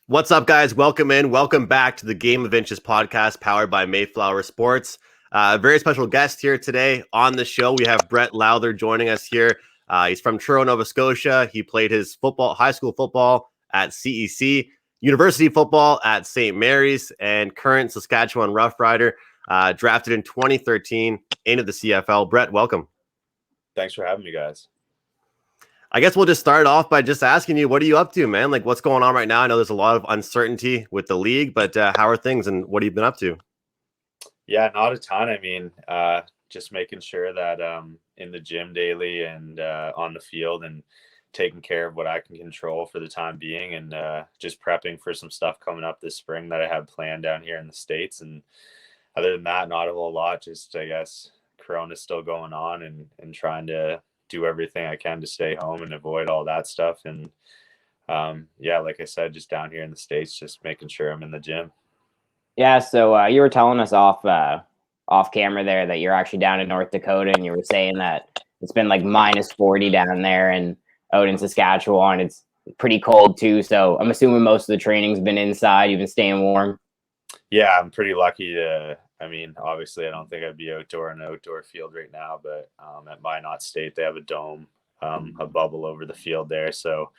What's up, guys? Welcome in. Welcome back to the Game of Inches podcast powered by Mayflower Sports. Very special guest here today on the show. We have Brett Lauther joining us here. He's from Truro, Nova Scotia. He played his high school football at CEC, university football at St. Mary's, and current Saskatchewan Roughrider, drafted in 2013 into the CFL. Brett, welcome. Thanks for having me, guys. I guess we'll just start off by just asking you, what are you up to, man? Like, what's going on right now? I know there's a lot of uncertainty with the league, but how are things and what have you been up to? Yeah, not a ton. I mean, just making sure that in the gym daily and on the field and taking care of what I can control for the time being, and just prepping for some stuff coming up this spring that I have planned down here in the States. And other than that, not a whole lot. Just, I guess, Corona's still going on and trying to do everything I can to stay home and avoid all that stuff. And yeah, like I said, just down here in the States, just making sure I'm in the gym. Yeah, so you were telling us off camera there that you're actually down in North Dakota, and you were saying that it's been like minus 40 down there, and out in Saskatchewan it's pretty cold too. So I'm assuming most of the training's been inside. You've been staying warm. Yeah, I'm pretty lucky to. I mean, obviously, I don't think I'd be outdoor in an outdoor field right now, but at Minot State, they have a dome, a bubble over the field there. So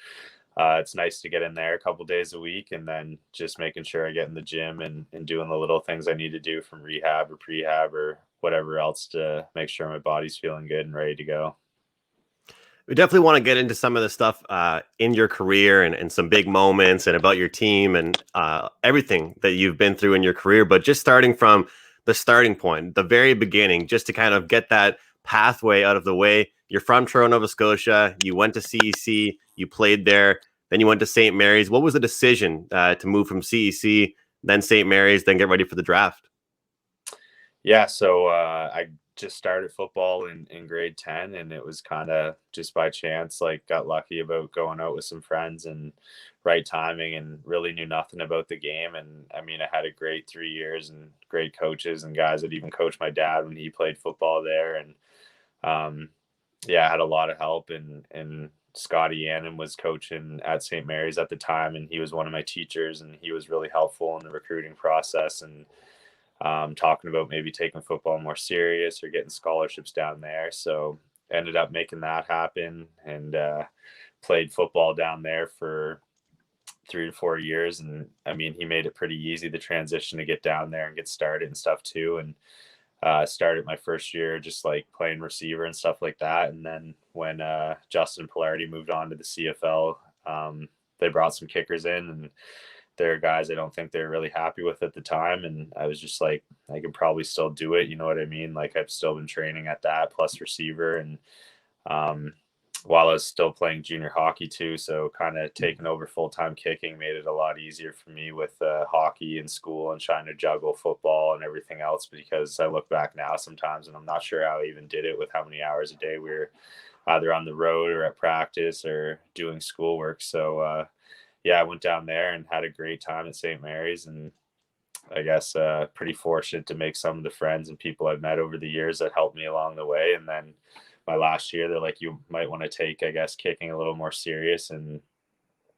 it's nice to get in there a couple days a week, and then just making sure I get in the gym and doing the little things I need to do from rehab or prehab or whatever else to make sure my body's feeling good and ready to go. We definitely want to get into some of the stuff in your career and some big moments and about your team and everything that you've been through in your career. But just starting from the starting point, the very beginning, just to kind of get that pathway out of the way. You're from Truro, Nova Scotia. You went to CEC. You played there. Then you went to St. Mary's. What was the decision to move from CEC, then St. Mary's, then get ready for the draft? Yeah, so I just started football in grade 10, and it was kind of just by chance, like got lucky about going out with some friends and right timing, and really knew nothing about the game. And I mean, I had a great 3 years and great coaches and guys that even coached my dad when he played football there. And yeah, I had a lot of help, and Scotty Yannon was coaching at St. Mary's at the time, and he was one of my teachers, and he was really helpful in the recruiting process and talking about maybe taking football more serious or getting scholarships down there. So ended up making that happen, and played football down there for 3 to 4 years. And I mean, he made it pretty easy, the transition to get down there and get started and stuff too. And started my first year just like playing receiver and stuff like that. And then when Justin Polarity moved on to the CFL, they brought some kickers in, and they're guys I don't think they're really happy with at the time. And I was just like, I could probably still do it. You know what I mean? Like, I've still been training at that plus receiver. And while I was still playing junior hockey too, so kind of taking over full-time kicking made it a lot easier for me with hockey and school and trying to juggle football and everything else, because I look back now sometimes and I'm not sure how I even did it with how many hours a day we were either on the road or at practice or doing schoolwork. So yeah, I went down there and had a great time at St. Mary's, and I guess pretty fortunate to make some of the friends and people I've met over the years that helped me along the way. And then my last year, they're like, you might want to take, I guess, kicking a little more serious, and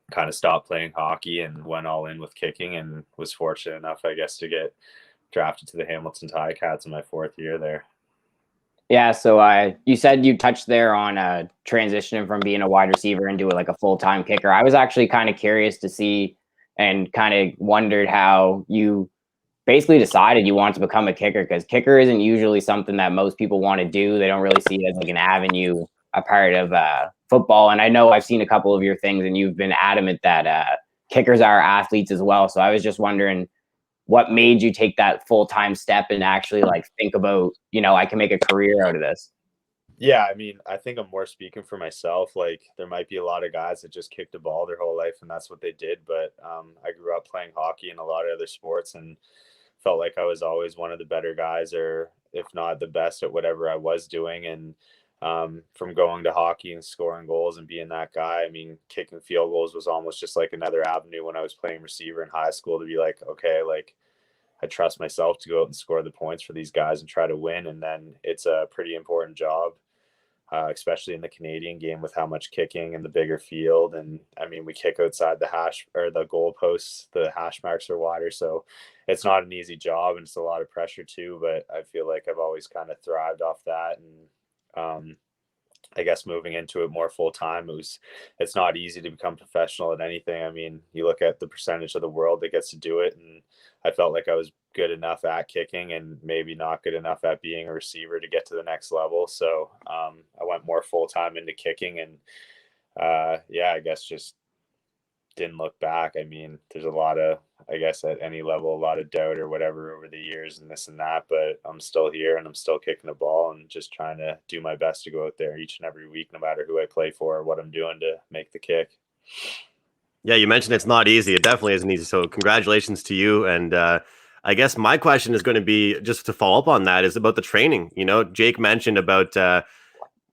kind of stop playing hockey, and went all in with kicking, and was fortunate enough, I guess, to get drafted to the Hamilton Ticats in my 4th year there. Yeah, so you said you touched there on transitioning from being a wide receiver into like a full-time kicker. I was actually kind of curious to see and kind of wondered how you basically decided you want to become a kicker, because kicker isn't usually something that most people want to do. They don't really see it as like an avenue, a part of football. And I know I've seen a couple of your things, and you've been adamant that kickers are athletes as well. So I was just wondering, what made you take that full-time step and actually like think about, I can make a career out of this? Yeah, I mean, I think I'm more speaking for myself. Like, there might be a lot of guys that just kicked a ball their whole life and that's what they did. But I grew up playing hockey and a lot of other sports, and felt like I was always one of the better guys, or if not the best at whatever I was doing. And from going to hockey and scoring goals and being that guy, I mean, kicking field goals was almost just like another avenue when I was playing receiver in high school, to be like, okay, like, I trust myself to go out and score the points for these guys and try to win. And then it's a pretty important job especially in the Canadian game with how much kicking and the bigger field. And I mean, we kick outside the hash or the goalposts, the hash marks are wider. So it's not an easy job, and it's a lot of pressure too. But I feel like I've always kind of thrived off that. And I guess moving into it more full time, it's not easy to become professional at anything. I mean, you look at the percentage of the world that gets to do it, and I felt like I was good enough at kicking and maybe not good enough at being a receiver to get to the next level. So I went more full time into kicking, and yeah, I guess just didn't look back. I mean, there's a lot of, I guess at any level, a lot of doubt or whatever over the years and this and that, but I'm still here and I'm still kicking the ball and just trying to do my best to go out there each and every week, no matter who I play for or what I'm doing to make the kick. Yeah, you mentioned it's not easy. It definitely isn't easy. So congratulations to you. And I guess my question is going to be, just to follow up on that, is about the training. You know, Jake mentioned about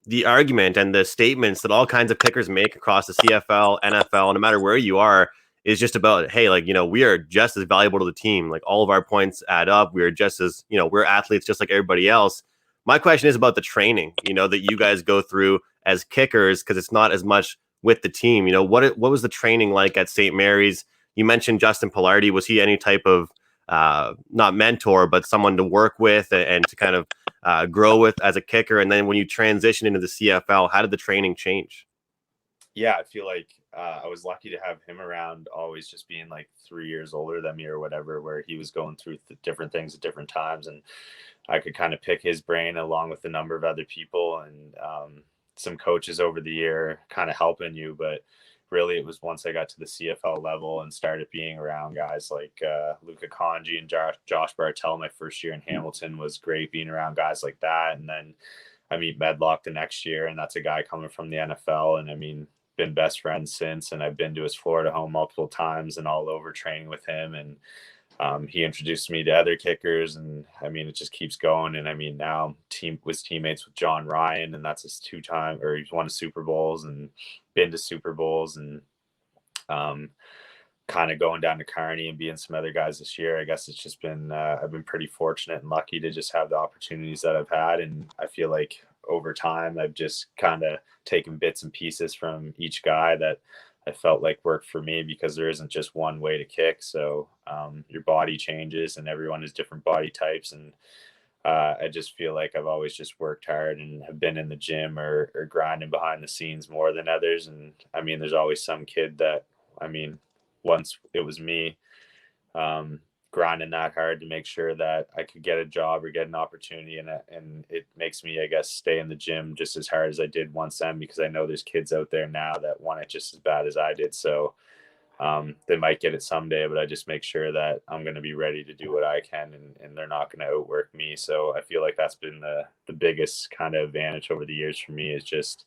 the argument and the statements that all kinds of kickers make across the CFL, NFL, no matter where you are, is just about, hey, like, you know, we are just as valuable to the team. Like, all of our points add up. We are just as, you know, we're athletes just like everybody else. My question is about the training, you know, that you guys go through as kickers, because it's not as much with the team. You know, what was the training like at St. Mary's? You mentioned Justin Pillardi. Was he any type of not mentor, but someone to work with and to kind of grow with as a kicker? And then when you transition into the CFL, how did the training change? Yeah, I feel like I was lucky to have him around, always just being like 3 years older than me or whatever, where he was going through different things at different times. And I could kind of pick his brain along with a number of other people and some coaches over the year kind of helping you. But really, it was once I got to the CFL level and started being around guys like Luca Conji and Josh Bartel. My first year in Hamilton was great being around guys like that. And then I meet Medlock the next year, and that's a guy coming from the NFL. And I mean, been best friends since, and I've been to his Florida home multiple times and all over training with him. And he introduced me to other kickers, and I mean, it just keeps going. And I mean, now was teammates with John Ryan, and that's his he's won Super Bowls and been to Super Bowls, and kind of going down to Kearney and being some other guys this year. I guess it's just been, I've been pretty fortunate and lucky to just have the opportunities that I've had. And I feel like over time, I've just kind of taken bits and pieces from each guy that I felt like worked for me, because there isn't just one way to kick. So your body changes and everyone has different body types. And I just feel like I've always just worked hard and have been in the gym or grinding behind the scenes more than others. And I mean, there's always some kid that, I mean, once it was me grinding that hard to make sure that I could get a job or get an opportunity. And it makes me, I guess, stay in the gym just as hard as I did once then, because I know there's kids out there now that want it just as bad as I did. So they might get it someday, but I just make sure that I'm going to be ready to do what I can, and they're not going to outwork me. So I feel like that's been the biggest kind of advantage over the years for me, is just,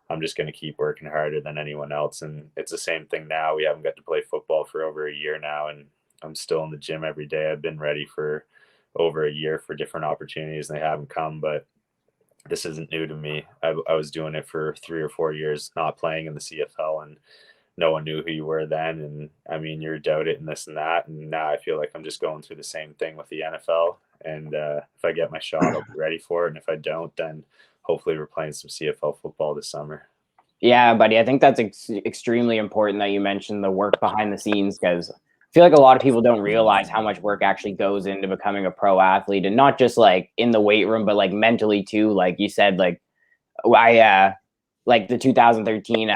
I'm just going to keep working harder than anyone else. And it's the same thing now. We haven't got to play football for over a year now, and I'm still in the gym every day. I've been ready for over a year for different opportunities, and they haven't come, but this isn't new to me. I was doing it for 3 or 4 years, not playing in the CFL, and no one knew who you were then. And I mean, you're doubted and this and that. And now I feel like I'm just going through the same thing with the NFL. And if I get my shot, I'll be ready for it. And if I don't, then hopefully we're playing some CFL football this summer. Yeah, buddy. I think that's extremely important that you mentioned the work behind the scenes, because I feel like a lot of people don't realize how much work actually goes into becoming a pro athlete, and not just like in the weight room, but like mentally too. Like you said, like I like the 2013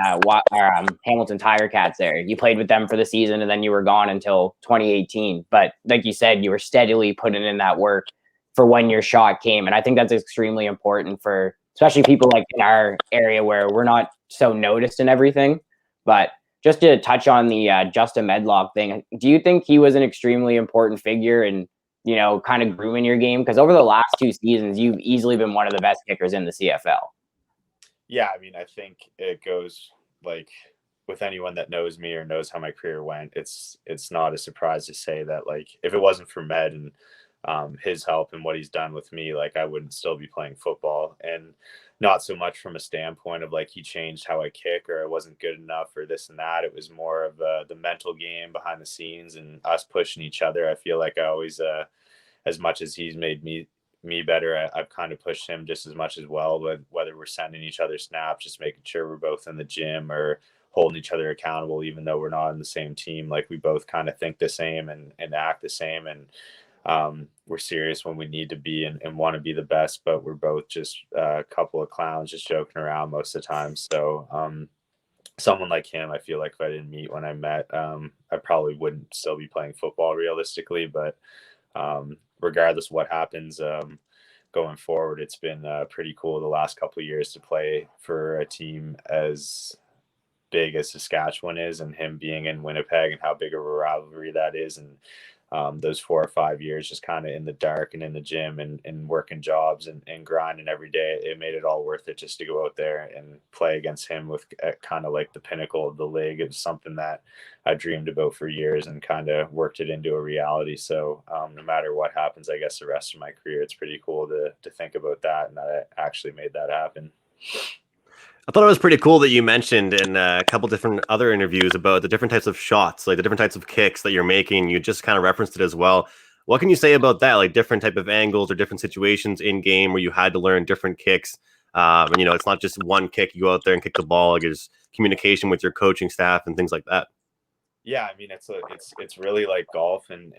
Hamilton Tiger Cats there. You played with them for the season, and then you were gone until 2018. But like you said, you were steadily putting in that work for when your shot came. And I think that's extremely important for especially people like in our area where we're not so noticed and everything. But just to touch on the Justin Medlock thing, do you think he was an extremely important figure in, you know, kind of grooming your game? Because over the last 2 seasons, you've easily been one of the best kickers in the CFL. Yeah, I mean, I think it goes like with anyone that knows me or knows how my career went, it's not a surprise to say that, like, if it wasn't for Med and his help and what he's done with me, like, I wouldn't still be playing football. And not so much from a standpoint of like he changed how I kick or I wasn't good enough or this and that. It was more of the mental game behind the scenes and us pushing each other. I feel like I always, as much as he's made me me better. I've kind of pushed him just as much as well, but whether we're sending each other snaps, just making sure we're both in the gym or holding each other accountable, even though we're not on the same team. Like we both kind of think the same and act the same. And we're serious when we need to be and want to be the best, but we're both just a couple of clowns just joking around most of the time. So someone like him, I feel like if I didn't meet when I met, I probably wouldn't still be playing football realistically. But regardless of what happens going forward, it's been pretty cool the last couple of years to play for a team as big as Saskatchewan is, and him being in Winnipeg and how big of a rivalry that is. And those 4 or 5 years just kind of in the dark and in the gym and working jobs and grinding every day, it made it all worth it just to go out there and play against him with kind of like the pinnacle of the league. It was something that I dreamed about for years and kind of worked it into a reality. So no matter what happens, I guess the rest of my career, it's pretty cool to think about that and that I actually made that happen. I thought it was pretty cool that you mentioned in a couple different other interviews about the different types of shots, like the different types of kicks that you're making. You just kind of referenced it as well. What can you say about that? Like different type of angles or different situations in game where you had to learn different kicks. And it's not just one kick. You go out there and kick the ball. Like there's communication with your coaching staff and things like that. Yeah, I mean it's really like golf and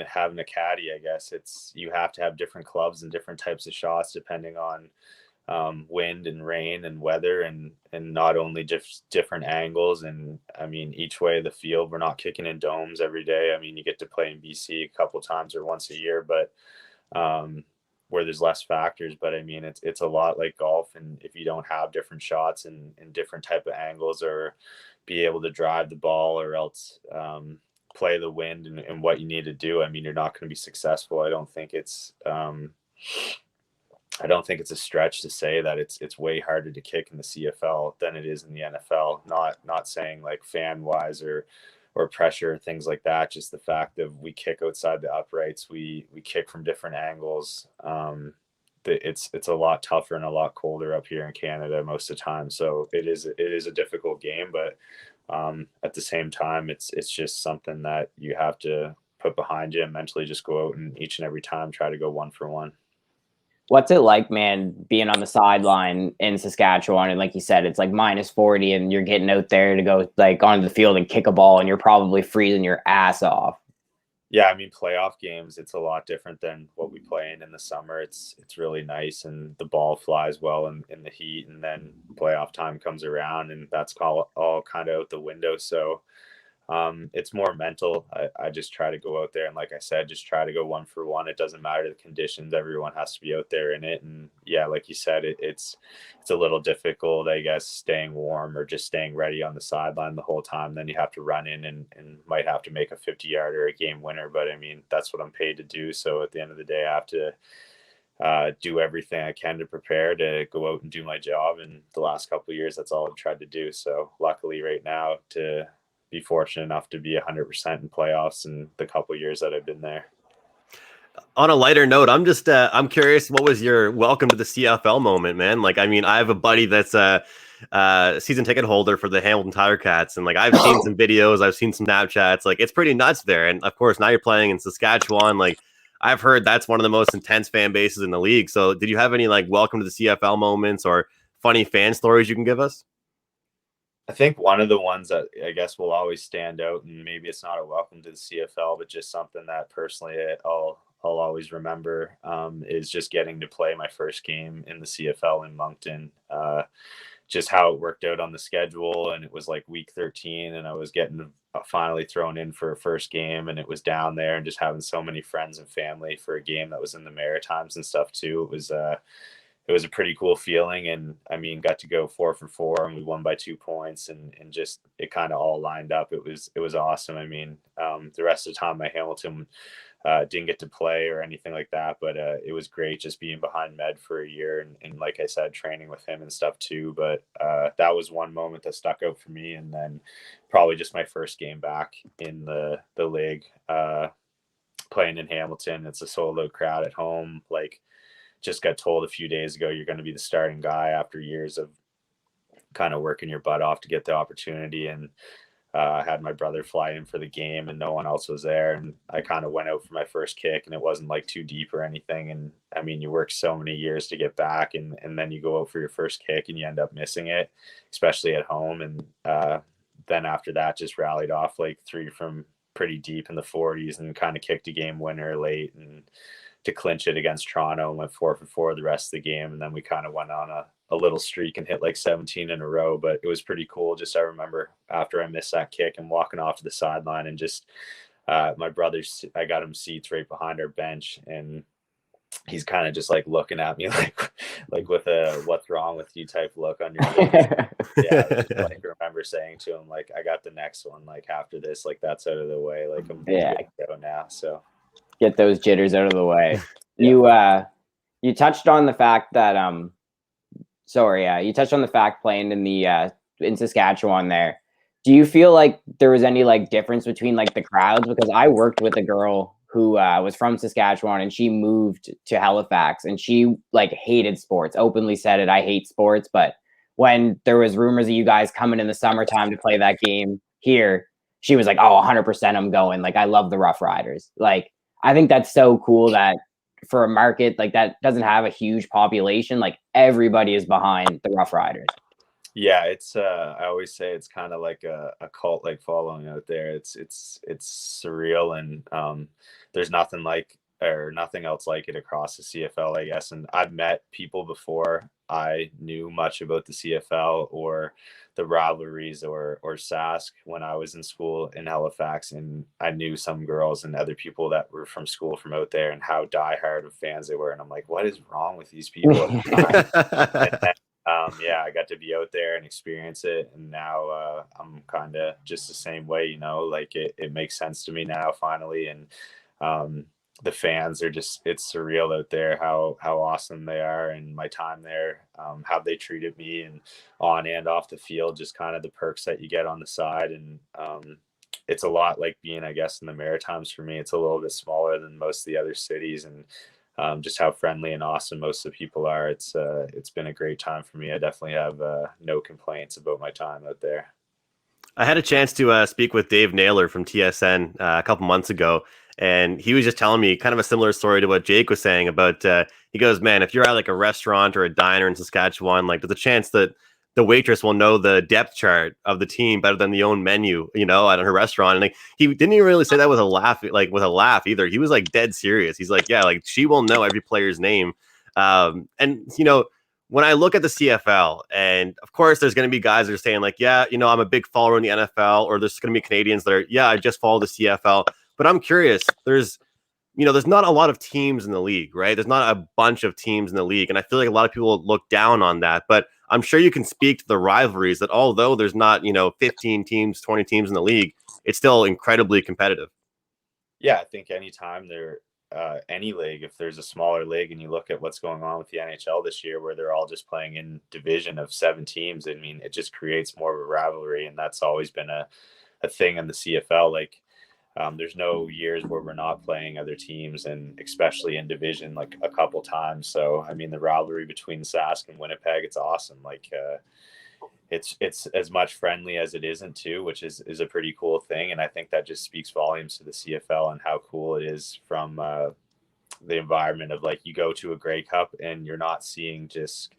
having a caddy. I guess you have to have different clubs and different types of shots depending on wind and rain and weather and not only just different angles. And I mean, each way of the field, we're not kicking in domes every day. I mean, you get to play in BC a couple times or once a year, but where there's less factors. But I mean, it's a lot like golf. And if you don't have different shots and different type of angles or be able to drive the ball or else play the wind and what you need to do, I mean, you're not going to be successful. I don't think it's a stretch to say that it's way harder to kick in the CFL than it is in the NFL. Not saying like fan wise or pressure and things like that. Just the fact that we kick outside the uprights, we kick from different angles. It's a lot tougher and a lot colder up here in Canada most of the time. So it is a difficult game, but at the same time, it's just something that you have to put behind you and mentally just go out and each and every time try to go 1 for 1. What's it like, man, being on the sideline in Saskatchewan? And like you said, it's like -40 and you're getting out there to go like onto the field and kick a ball and you're probably freezing your ass off. Yeah, I mean, playoff games, it's a lot different than what we play in the summer. It's really nice and the ball flies well in the heat, and then playoff time comes around and that's all kind of out the window. So it's more mental. I just try to go out there and like I said, just try to go 1 for 1. It doesn't matter the conditions. Everyone has to be out there in it. And yeah, like you said, it's a little difficult, I guess, staying warm or just staying ready on the sideline the whole time. Then you have to run in and might have to make a 50-yard or a game winner. But I mean, that's what I'm paid to do. So at the end of the day, I have to do everything I can to prepare to go out and do my job. And the last couple of years, that's all I've tried to do. So luckily right now to be fortunate enough to be 100% in playoffs in the couple of years that I've been there. On a lighter note, I'm curious, what was your welcome to the CFL moment, man? Like, I mean, I have a buddy that's a season ticket holder for the Hamilton Tiger Cats, and like I've seen some videos, I've seen some Snapchats, like it's pretty nuts there. And of course, now you're playing in Saskatchewan. Like, I've heard that's one of the most intense fan bases in the league. So, did you have any like welcome to the CFL moments or funny fan stories you can give us? I think one of the ones that I guess will always stand out, and maybe it's not a welcome to the CFL, but just something that personally I'll always remember, is just getting to play my first game in the CFL in Moncton. Just how it worked out on the schedule, and it was like week 13, and I was getting finally thrown in for a first game, and it was down there, and just having so many friends and family for a game that was in the Maritimes and stuff too. It was a pretty cool feeling. And I mean, got to go 4 for 4 and we won by 2 points and just, it kind of all lined up. It was awesome. I mean, the rest of the time, my Hamilton didn't get to play or anything like that, but it was great just being behind Med for a year. And like I said, training with him and stuff too. But that was one moment that stuck out for me. And then probably just my first game back in the league, playing in Hamilton. It's a sold out crowd at home. Like, just got told a few days ago you're going to be the starting guy after years of kind of working your butt off to get the opportunity. And I had my brother fly in for the game and no one else was there. And I kind of went out for my first kick and it wasn't like too deep or anything. And I mean, you work so many years to get back and then you go out for your first kick and you end up missing it, especially at home. And then after that, just rallied off like 3 from pretty deep in the 40s and kind of kicked a game winner late and to clinch it against Toronto and went 4 for 4 the rest of the game. And then we kind of went on a little streak and hit like 17 in a row, but it was pretty cool. Just, I remember after I missed that kick and walking off to the sideline and just my brother's, I got him seats right behind our bench and he's kind of just like looking at me like with a what's wrong with you type look on your face. Yeah, I like remember saying to him like, I got the next one, like after this, like that's out of the way, like I'm good to go now. So get those jitters out of the way. Yeah. You touched on the fact that you touched on the fact playing in the in Saskatchewan there. Do you feel like there was any like difference between like the crowds? Because I worked with a girl who was from Saskatchewan and she moved to Halifax and she like hated sports, openly said it. I hate sports. But when there was rumors of you guys coming in the summertime to play that game here, she was like, oh, 100% I'm going. Like, I love the Roughriders. Like, I think that's so cool that for a market like that doesn't have a huge population, like everybody is behind the Roughriders. Yeah, it's I always say it's kind of like a cult like following out there. It's surreal and there's nothing like or nothing else like it across the CFL, I guess. And I've met people before I knew much about the CFL or the rivalries or Sask when I was in school in Halifax, and I knew some girls and other people that were from school from out there and how diehard of fans they were. And I'm like, what is wrong with these people? Yeah, I got to be out there and experience it, and now I'm kind of just the same way, you know, like it makes sense to me now finally. And the fans are just, it's surreal out there how awesome they are, and my time there, how they treated me and on and off the field, just kind of the perks that you get on the side. And it's a lot like being, I guess, in the Maritimes for me. It's a little bit smaller than most of the other cities, and just how friendly and awesome most of the people are. It's been a great time for me. I definitely have no complaints about my time out there. I had a chance to speak with Dave Naylor from TSN a couple months ago, and he was just telling me kind of a similar story to what Jake was saying about, he goes, man, if you're at like a restaurant or a diner in Saskatchewan, like there's a chance that the waitress will know the depth chart of the team better than the own menu, you know, at her restaurant. And like, he didn't even really say that with a laugh either. He was like dead serious. He's like, yeah, like she will know every player's name. And you know, when I look at the CFL, and of course, there's going to be guys that are saying like, yeah, you know, I'm a big follower in the NFL, or there's going to be Canadians that are, yeah, I just follow the CFL. But I'm curious, there's not a lot of teams in the league, right? There's not a bunch of teams in the league. And I feel like a lot of people look down on that, but I'm sure you can speak to the rivalries that although there's not, 15 teams, 20 teams in the league, it's still incredibly competitive. Yeah, I think anytime any league, if there's a smaller league and you look at what's going on with the NHL this year, where they're all just playing in division of 7 teams, I mean, it just creates more of a rivalry. And that's always been a thing in the CFL. Like, there's no years where we're not playing other teams, and especially in division, like a couple times. So, I mean, the rivalry between Sask and Winnipeg, it's awesome. Like, it's as much friendly as it isn't too, which is a pretty cool thing. And I think that just speaks volumes to the CFL and how cool it is from the environment of like, you go to a Grey Cup and you're not seeing just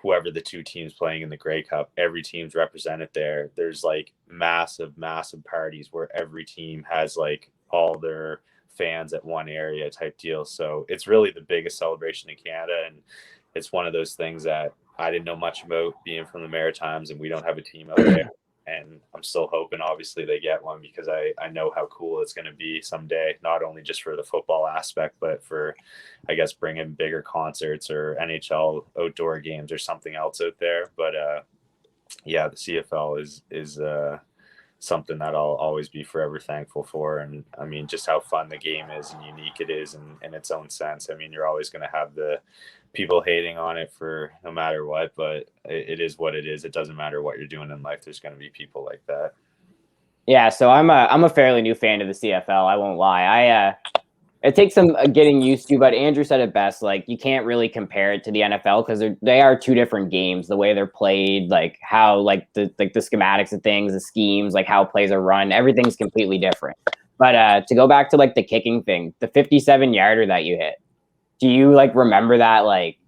whoever the 2 teams playing in the Grey Cup, every team's represented there. There's like massive parties where every team has like all their fans at one area type deal. So it's really the biggest celebration in Canada. And it's one of those things that I didn't know much about being from the Maritimes, and we don't have a team out there. And I'm still hoping, obviously, they get one, because I know how cool it's going to be someday, not only just for the football aspect, but for, I guess, bringing bigger concerts or NHL outdoor games or something else out there. But yeah, the CFL is something that I'll always be forever thankful for. And I mean, just how fun the game is and unique it is in its own sense. I mean, you're always going to have the people hating on it for no matter what, but it is what it is. It doesn't matter what you're doing in life. There's going to be people like that. Yeah. So I'm a fairly new fan of the CFL. I won't lie. It takes some getting used to, but Andrew said it best. Like, you can't really compare it to the NFL because they are two different games. The way they're played, like how the schematics of things, the schemes, like how plays are run, everything's completely different. But to go back to like the kicking thing, the 57-yarder that you hit, do you like remember that like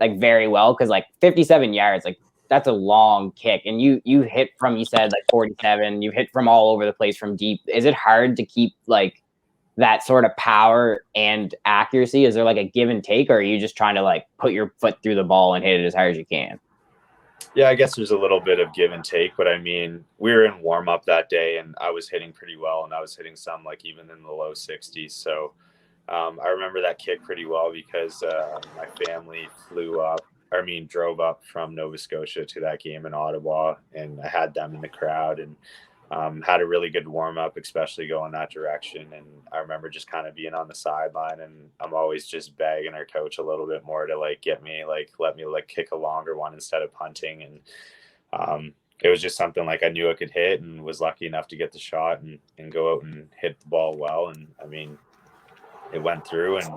very well? Because like 57 yards, like that's a long kick, and you hit from, you said like 47. You hit from all over the place from deep. Is it hard to keep like that sort of power and accuracy? Is there like a give and take, or are you just trying to like put your foot through the ball and hit it as hard as you can? Yeah, I guess there's a little bit of give and take, but I mean, we were in warm up that day and I was hitting pretty well, and I was hitting some like even in the low 60s. So I remember that kick pretty well because my family drove up from Nova Scotia to that game in Ottawa, and I had them in the crowd, and had a really good warm up, especially going that direction. And I remember just kind of being on the sideline, and I'm always just begging our coach a little bit more to like let me like kick a longer one instead of punting. And it was just something like I knew I could hit, and was lucky enough to get the shot and go out and hit the ball well. And I mean, it went through, and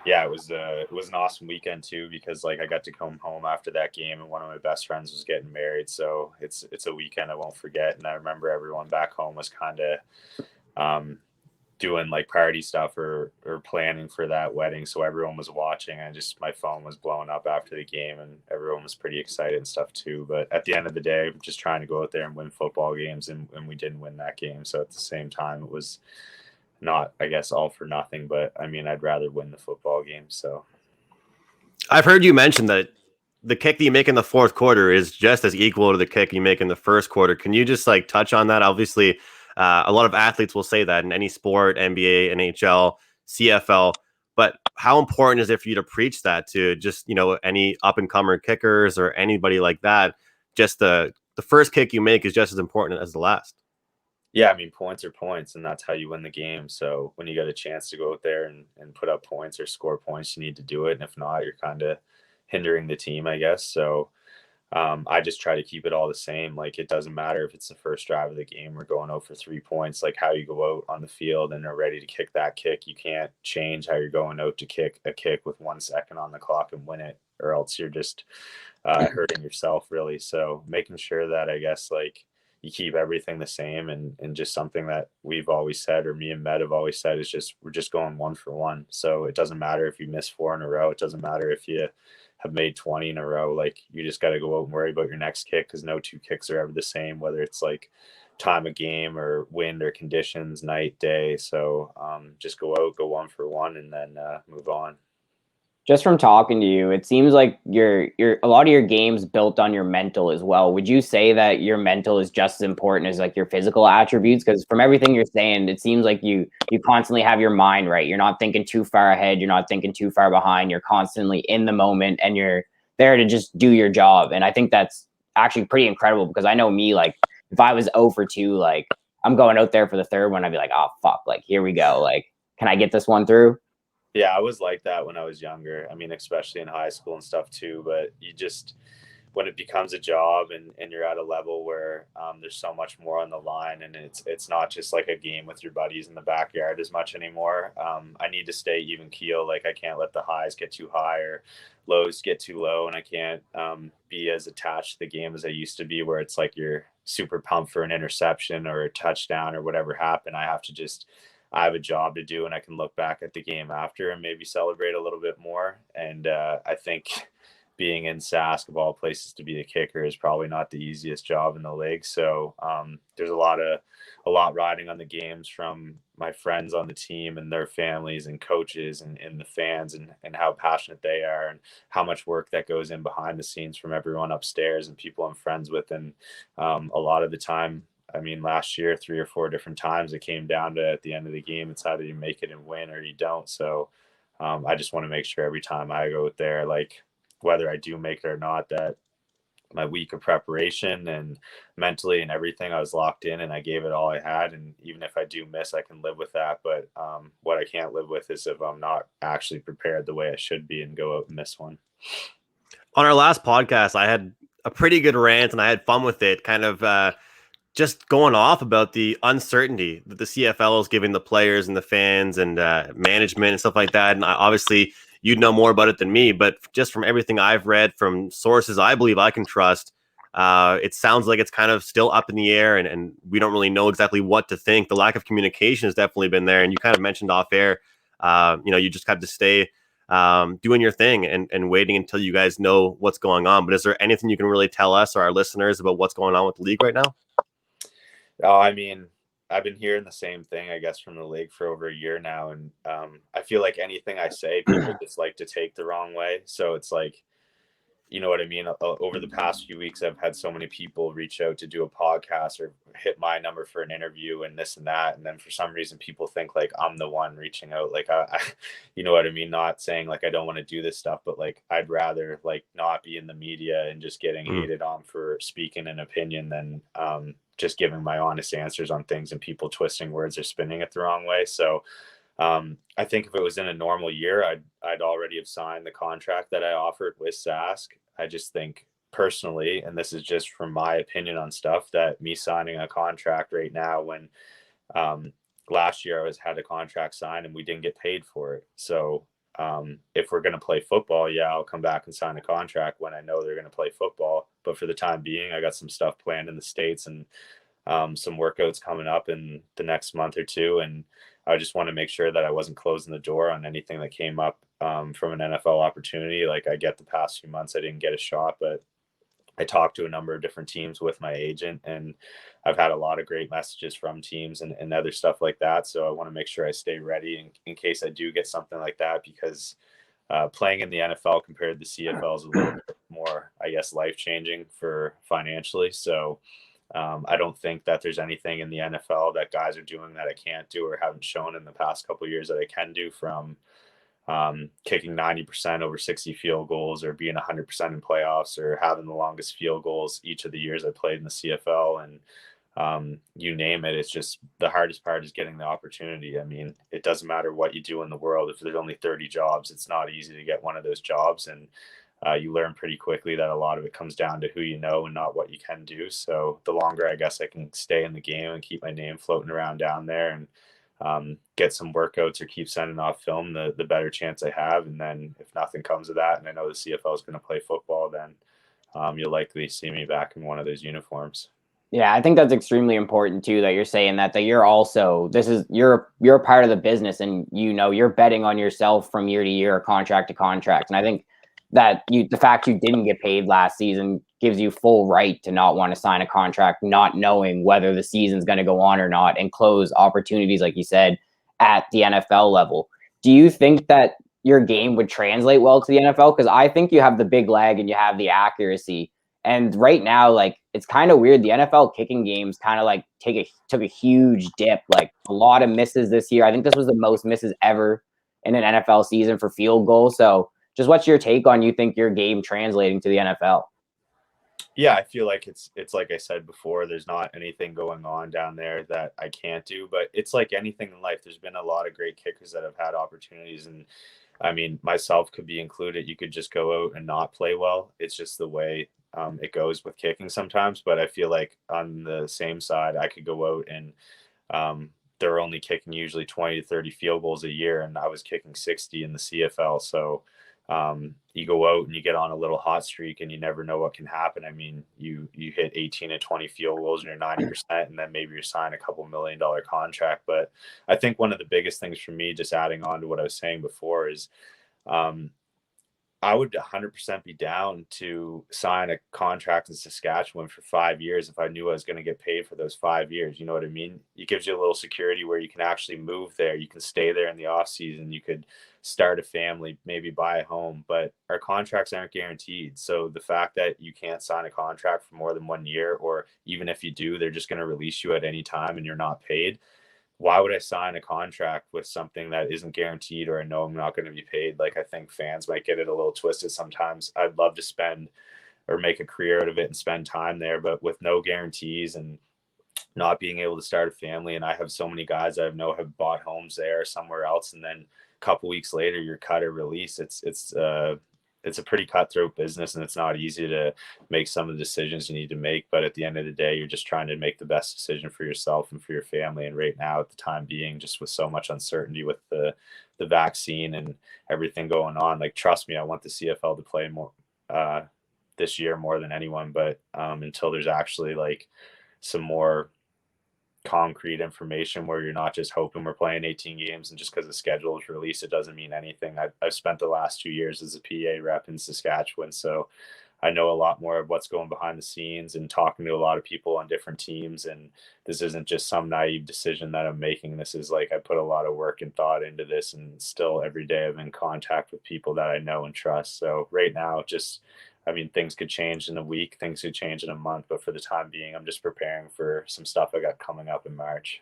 yeah, it was an awesome weekend too, because like I got to come home after that game, and one of my best friends was getting married, so it's a weekend I won't forget. And I remember everyone back home was kind of doing like party stuff or planning for that wedding, so everyone was watching, and just my phone was blowing up after the game, and everyone was pretty excited and stuff too. But at the end of the day, I'm just trying to go out there and win football games, and we didn't win that game. So at the same time, it was not, I guess, all for nothing, but I mean, I'd rather win the football game. So I've heard you mention that the kick that you make in the fourth quarter is just as equal to the kick you make in the first quarter. Can you just like touch on that? Obviously, a lot of athletes will say that in any sport, NBA, NHL, CFL, but how important is it for you to preach that to just, any up and comer kickers or anybody like that? Just the first kick you make is just as important as the last. Yeah, I mean, points are points, and that's how you win the game. So when you get a chance to go out there and put up points or score points, you need to do it. And if not, you're kind of hindering the team, I guess. So I just try to keep it all the same. Like, it doesn't matter if it's the first drive of the game or going out for 3 points, like how you go out on the field and are ready to kick that kick. You can't change how you're going out to kick a kick with 1 second on the clock and win it, or else you're just hurting yourself, really. So making sure that, I guess, like, you keep everything the same, and just something that we've always said, or me and Med have always said, is just, we're just going 1 for 1. So it doesn't matter if you miss 4 in a row. It doesn't matter if you have made 20 in a row. Like, you just got to go out and worry about your next kick, because no 2 kicks are ever the same, whether it's like time of game or wind or conditions, night, day. So just go out, go 1 for 1, and then move on. Just from talking to you, it seems like a lot of your game's built on your mental as well. Would you say that your mental is just as important as like your physical attributes? Because from everything you're saying, it seems like you constantly have your mind right. You're not thinking too far ahead. You're not thinking too far behind. You're constantly in the moment, and you're there to just do your job. And I think that's actually pretty incredible, because I know me, like, if I was 0 for 2, like, I'm going out there for the third one, I'd be like, oh, fuck, like, here we go. Like, can I get this one through? Yeah, I was like that when I was younger. I mean, especially in high school and stuff too. But you just, when it becomes a job, and you're at a level where there's so much more on the line, and it's not just like a game with your buddies in the backyard as much anymore. I need to stay even keel. Like, I can't let the highs get too high or lows get too low, and I can't be as attached to the game as I used to be, where it's like you're super pumped for an interception or a touchdown or whatever happened. I have a job to do, and I can look back at the game after and maybe celebrate a little bit more. And I think being in Sask, of all places to be a kicker, is probably not the easiest job in the league. So there's a lot riding on the games from my friends on the team and their families and coaches and the fans, and how passionate they are, and how much work that goes in behind the scenes from everyone upstairs and people I'm friends with. And a lot of the time, I mean, last year, 3 or 4 different times, it came down to, at the end of the game, it's either you make it and win or you don't. So I just want to make sure every time I go out there, like, whether I do make it or not, that my week of preparation and mentally and everything, I was locked in and I gave it all I had. And even if I do miss, I can live with that. But what I can't live with is if I'm not actually prepared the way I should be and go out and miss one. On our last podcast, I had a pretty good rant and I had fun with it, kind of just going off about the uncertainty that the CFL is giving the players and the fans and management and stuff like that. And obviously, you'd know more about it than me, but just from everything I've read from sources I believe I can trust, it sounds like it's kind of still up in the air, and we don't really know exactly what to think. The lack of communication has definitely been there, and you kind of mentioned off air, you just have to stay doing your thing and waiting until you guys know what's going on. But is there anything you can really tell us or our listeners about what's going on with the league right now? Oh, I mean, I've been hearing the same thing, I guess, from the league for over a year now. And I feel like anything I say, people just like to take the wrong way. So it's like, you know what I mean? Over the past few weeks, I've had so many people reach out to do a podcast or hit my number for an interview and this and that. And then for some reason, people think like I'm the one reaching out. Like, you know what I mean? Not saying like I don't want to do this stuff, but like I'd rather like not be in the media and just getting hated on for speaking an opinion than just giving my honest answers on things and people twisting words or spinning it the wrong way. So I think if it was in a normal year, I'd already have signed the contract that I offered with Sask. I just think personally, and this is just from my opinion on stuff, that me signing a contract right now when last year I had a contract signed and we didn't get paid for it. So if we're going to play football, yeah, I'll come back and sign a contract when I know they're going to play football. But for the time being, I got some stuff planned in the States and some workouts coming up in the next month or two. And I just want to make sure that I wasn't closing the door on anything that came up from an NFL opportunity. Like I get the past few months, I didn't get a shot, but I talked to a number of different teams with my agent, and I've had a lot of great messages from teams and other stuff like that. So I want to make sure I stay ready in case I do get something like that, because playing in the NFL compared to the CFL is a little bit more, I guess, life-changing for financially. So I don't think that there's anything in the NFL that guys are doing that I can't do or haven't shown in the past couple of years that I can do, from kicking 90% over 60 field goals, or being 100% in playoffs, or having the longest field goals each of the years I played in the CFL. And you name it. It's just the hardest part is getting the opportunity. I mean, it doesn't matter what you do in the world. If there's only 30 jobs, it's not easy to get one of those jobs. And you learn pretty quickly that a lot of it comes down to who you know and not what you can do. So the longer I guess I can stay in the game and keep my name floating around down there and get some workouts or keep sending off film, the better chance I have. And then if nothing comes of that, and I know the CFL is going to play football, then you'll likely see me back in one of those uniforms. Yeah, I think that's extremely important too, that you're saying that you're also, you're a part of the business, and you're betting on yourself from year to year, contract to contract. And I think that the fact you didn't get paid last season gives you full right to not want to sign a contract, not knowing whether the season's going to go on or not, and close opportunities, like you said, at the NFL level. Do you think that your game would translate well to the NFL? Because I think you have the big leg and you have the accuracy. And right now, like, it's kind of weird. The NFL kicking games kind of like took a huge dip, like a lot of misses this year. I think this was the most misses ever in an NFL season for field goals. So just what's your take on, you think your game translating to the NFL? Yeah, I feel like it's like I said before, there's not anything going on down there that I can't do, but it's like anything in life. There's been a lot of great kickers that have had opportunities, and I mean, myself could be included. You could just go out and not play well. It's just the way it goes with kicking sometimes. But I feel like on the same side, I could go out and they're only kicking usually 20 to 30 field goals a year, and I was kicking 60 in the CFL. So you go out and you get on a little hot streak, and you never know what can happen. I mean, you hit 18 to 20 field goals and you're 90%, and then maybe you're signing a couple $1 million contract. But I think one of the biggest things for me, just adding on to what I was saying before, is I would 100% be down to sign a contract in Saskatchewan for 5 years if I knew I was going to get paid for those 5 years. You know what I mean? It gives you a little security where you can actually move there. You can stay there in the off season. You could start a family, maybe buy a home, but our contracts aren't guaranteed. So the fact that you can't sign a contract for more than 1 year, or even if you do, they're just going to release you at any time and you're not paid. Why would I sign a contract with something that isn't guaranteed, or I know I'm not going to be paid? Like, I think fans might get it a little twisted sometimes. I'd love to spend or make a career out of it and spend time there, but with no guarantees and not being able to start a family. And I have so many guys I know have bought homes there or somewhere else, and then a couple weeks later you're cut or released. It's it's a pretty cutthroat business, and it's not easy to make some of the decisions you need to make. But at the end of the day, you're just trying to make the best decision for yourself and for your family. And right now, at the time being, just with so much uncertainty with the vaccine and everything going on, like, trust me, I want the CFL to play more this year more than anyone. But until there's actually like some more concrete information where you're not just hoping we're playing 18 games and just because the schedule is released, it doesn't mean anything. I've spent the last 2 years as a PA rep in Saskatchewan, so I know a lot more of what's going behind the scenes and talking to a lot of people on different teams. And this isn't just some naive decision that I'm making. This is like, I put a lot of work and thought into this, and still every day I'm in contact with people that I know and trust. So right now, things could change in a week, things could change in a month, but for the time being, I'm just preparing for some stuff I got coming up in March.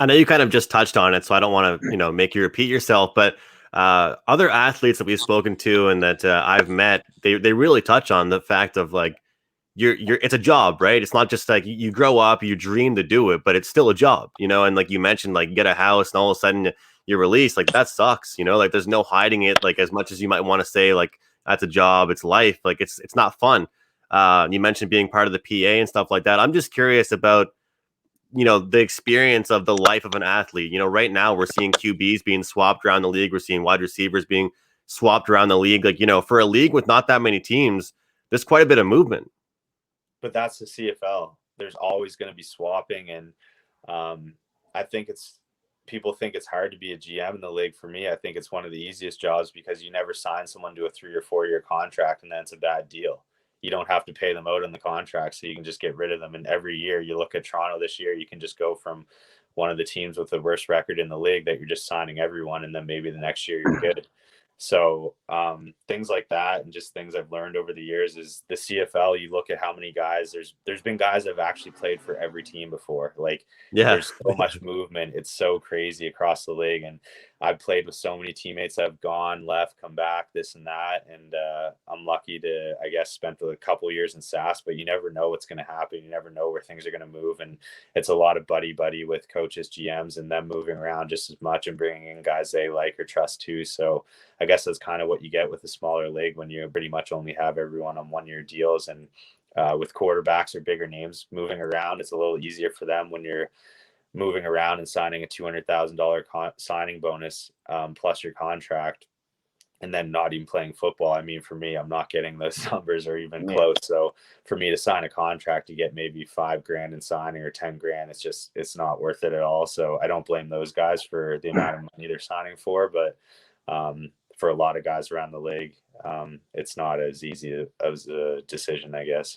I know you kind of just touched on it, so I don't want to, make you repeat yourself, but other athletes that we've spoken to and that I've met, they really touch on the fact of like, it's a job, right? It's not just like you grow up, you dream to do it, but it's still a job, and like you mentioned, like get a house and all of a sudden you're released. Like that sucks, like there's no hiding it. Like as much as you might want to say like, that's a job, it's life, like it's not fun. You mentioned being part of the PA and stuff like that. I'm just curious about, the experience of the life of an athlete. Right now we're seeing QBs being swapped around the league. We're seeing wide receivers being swapped around the league. Like, for a league with not that many teams, there's quite a bit of movement. But that's the CFL. There's always going to be swapping. And I think people think it's hard to be a GM in the league. For me, I think it's one of the easiest jobs because you never sign someone to a 3 or 4 year contract and then it's a bad deal. You don't have to pay them out in the contract, so you can just get rid of them. And every year, you look at Toronto this year, you can just go from one of the teams with the worst record in the league that you're just signing everyone, and then maybe the next year you're good. So things like that, and just things I've learned over the years is the CFL. You look at how many guys there's been guys that have actually played for every team before. Like, there's so much movement. It's so crazy across the league, and I've played with so many teammates that have gone, left, come back, this and that. And I'm lucky to, I guess, spent a couple years in SAS, but you never know what's going to happen. You never know where things are going to move. And it's a lot of buddy with coaches, GMs, and them moving around just as much and bringing in guys they like or trust too. So I guess that's kind of what you get with a smaller league when you pretty much only have everyone on 1 year deals. And with quarterbacks or bigger names moving around, it's a little easier for them when you're moving around and signing a $200,000 signing bonus plus your contract, and then not even playing football. I mean, for me, I'm not getting those numbers or even close. So for me to sign a contract to get maybe $5,000 in signing or $10,000, it's not worth it at all. So I don't blame those guys for the amount of money they're signing for, but for a lot of guys around the league, it's not as easy as a decision, I guess.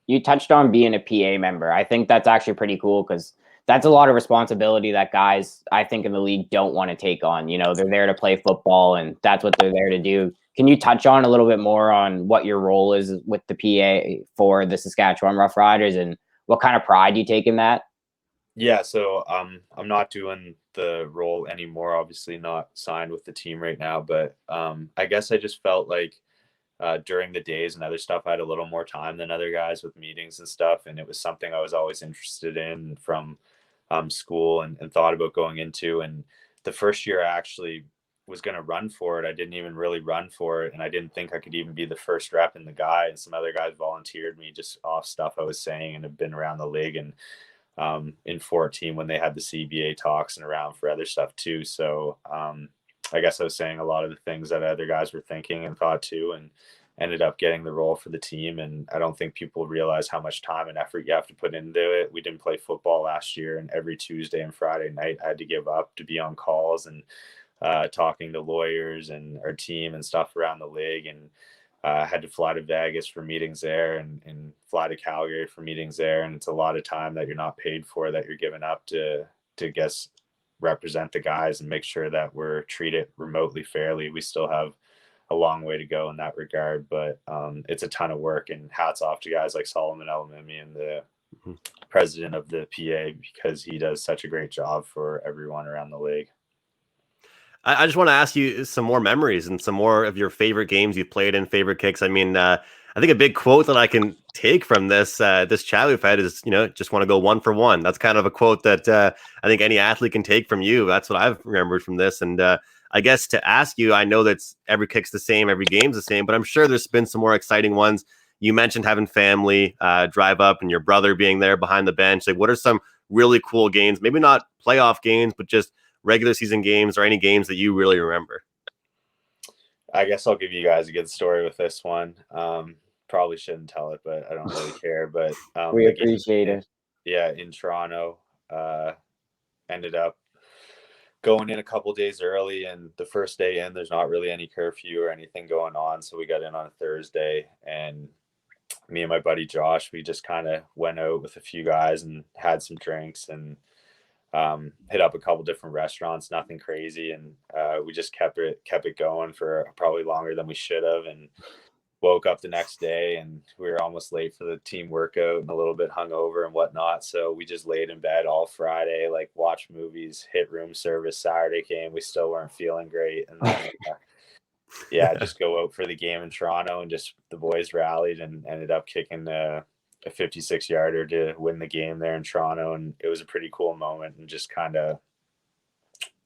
You touched on being a PA member. I think that's actually pretty cool because that's a lot of responsibility that guys, I think, in the league don't want to take on. They're there to play football and that's what they're there to do. Can you touch on a little bit more on what your role is with the PA for the Saskatchewan Roughriders and what kind of pride you take in that? Yeah, so I'm not doing the role anymore, obviously not signed with the team right now, but I guess I just felt like during the days and other stuff, I had a little more time than other guys with meetings and stuff. And it was something I was always interested in from school and thought about going into. And the first year I actually was going to run for it, I didn't even really run for it. And I didn't think I could even be the first rep in the guy. And some other guys volunteered me just off stuff I was saying and have been around the league. And in 14 when they had the CBA talks and around for other stuff too. So I guess I was saying a lot of the things that other guys were thinking and thought too, and ended up getting the role for the team. And I don't think people realize how much time and effort you have to put into it. We didn't play football last year, and every Tuesday and Friday night I had to give up to be on calls and talking to lawyers and our team and stuff around the league. And had to fly to Vegas for meetings there and fly to Calgary for meetings there. And it's a lot of time that you're not paid for, that you're giving up to guess represent the guys and make sure that we're treated remotely fairly. We still have a long way to go in that regard, but it's a ton of work, and hats off to guys like Solomon Elamimi and the president of the PA, because he does such a great job for everyone around the league. I just want to ask you some more memories and some more of your favorite games you've played in, favorite kicks. I mean, I think a big quote that I can take from this chat we've had is, just want to go 1 for 1. That's kind of a quote that I think any athlete can take from you. That's what I've remembered from this. And I guess to ask you, I know that's every kick's the same, every game's the same, but I'm sure there's been some more exciting ones. You mentioned having family drive up and your brother being there behind the bench. Like, what are some really cool games? Maybe not playoff games, but just regular season games or any games that you really remember? I guess I'll give you guys a good story with this one. Probably shouldn't tell it, but I don't really care. But We appreciate it. Yeah, in Toronto, ended up going in a couple days early, and the first day in, there's not really any curfew or anything going on, so we got in on a Thursday, and me and my buddy Josh, we just kind of went out with a few guys and had some drinks and hit up a couple different restaurants, nothing crazy, and we just kept it going for probably longer than we should have, and woke up the next day and we were almost late for the team workout and a little bit hungover and whatnot. So we just laid in bed all Friday, like watched movies, hit room service. Saturday came, we still weren't feeling great, and then yeah, just go out for the game in Toronto, and just the boys rallied and ended up kicking a 56-yarder to win the game there in Toronto, and it was a pretty cool moment. And just kind of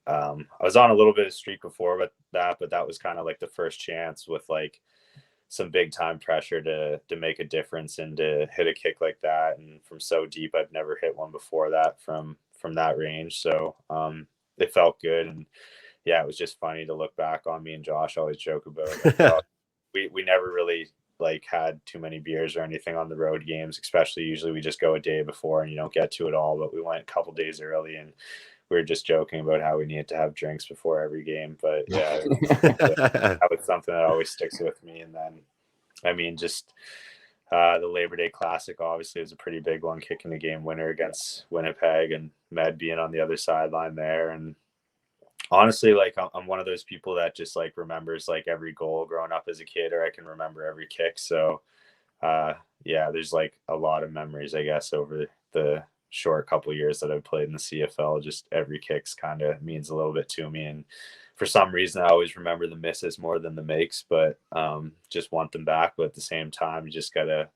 I was on a little bit of streak before but that was kind of like the first chance with like some big time pressure to make a difference and to hit a kick like that, and from so deep. I've never hit one before that from that range, so it felt good. And yeah, it was just funny to look back on. Me and Josh always joke about it. Like, we never really like had too many beers or anything on the road games, especially usually we just go a day before and you don't get to it all, but we went a couple days early, and we were just joking about how we needed to have drinks before every game. But yeah, that was something that always sticks with me. And then, I mean, just the Labor Day Classic obviously was a pretty big one, kicking the game winner against Winnipeg, and Med being on the other sideline there. And honestly, like I'm one of those people that just like remembers like every goal growing up as a kid, or I can remember every kick. So yeah, there's like a lot of memories, I guess, over the short couple of years that I've played in the CFL. Just every kicks kind of means a little bit to me, and for some reason I always remember the misses more than the makes, but just want them back. But at the same time, you just gotta,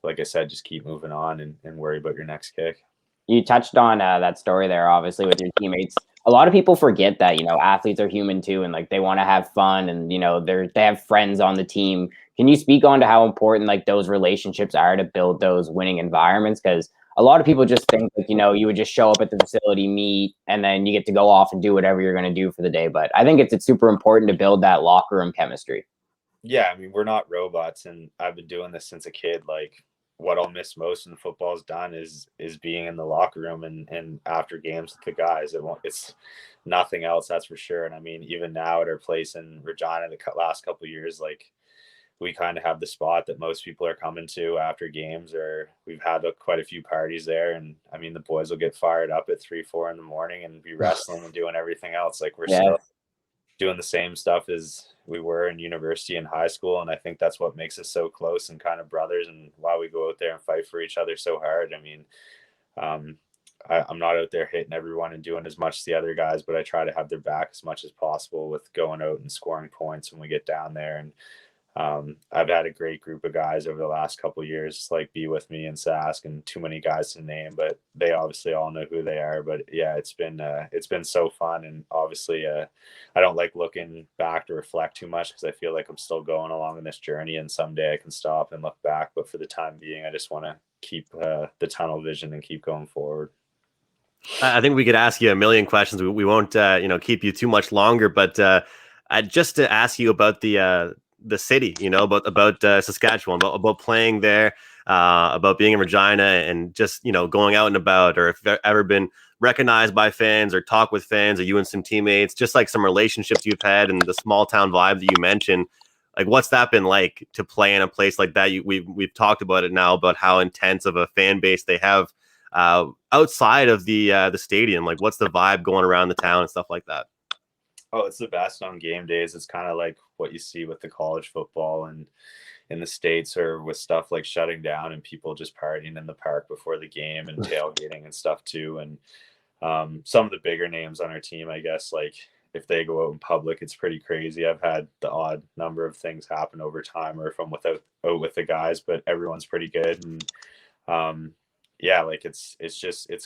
like I said, just keep moving on and worry about your next kick. You touched on that story there, obviously, with your teammates. A lot of people forget that, athletes are human too, and like they want to have fun, and they have friends on the team. Can you speak on to how important like those relationships are to build those winning environments? Because a lot of people just think like, you would just show up at the facility, meet, and then you get to go off and do whatever you're going to do for the day. But I think it's super important to build that locker room chemistry. Yeah, I mean, we're not robots, and I've been doing this since a kid. Like, what I'll miss most when football's done is being in the locker room and after games with the guys. It's nothing else, that's for sure. And I mean, even now at our place in Regina, the last couple of years, like, we kind of have the spot that most people are coming to after games, or we've had quite a few parties there. And I mean, the boys will get fired up at 3-4 in the morning and be wrestling and doing everything else. Like, we're still doing the same stuff as we were in university and high school. And I think that's what makes us so close and kind of brothers, and why we go out there and fight for each other so hard. I mean, I'm not out there hitting everyone and doing as much as the other guys, but I try to have their back as much as possible with going out and scoring points when we get down there. And I've had a great group of guys over the last couple of years, like be with me in Sask, and too many guys to name, but they obviously all know who they are. But yeah, it's been so fun. And obviously I don't like looking back to reflect too much, because I feel like I'm still going along in this journey, and someday I can stop and look back. But for the time being, I just want to keep the tunnel vision and keep going forward. I think we could ask you a million questions. We won't keep you too much longer, but just to ask you about the city, about Saskatchewan, about playing there, about being in Regina, and just, going out and about, or if you've ever been recognized by fans or talk with fans, or you and some teammates, just like some relationships you've had, and the small town vibe that you mentioned. Like, what's that been like to play in a place like that? We've talked about it now, about how intense of a fan base they have outside of the stadium. Like, what's the vibe going around the town and stuff like that? Oh, it's the best on game days. It's kind of like what you see with the college football and in the States, or with stuff like shutting down and people just partying in the park before the game and tailgating and stuff too. And some of the bigger names on our team, I guess, like if they go out in public, it's pretty crazy. I've had the odd number of things happen over time, or if I'm out with the guys, but everyone's pretty good. And yeah, like it's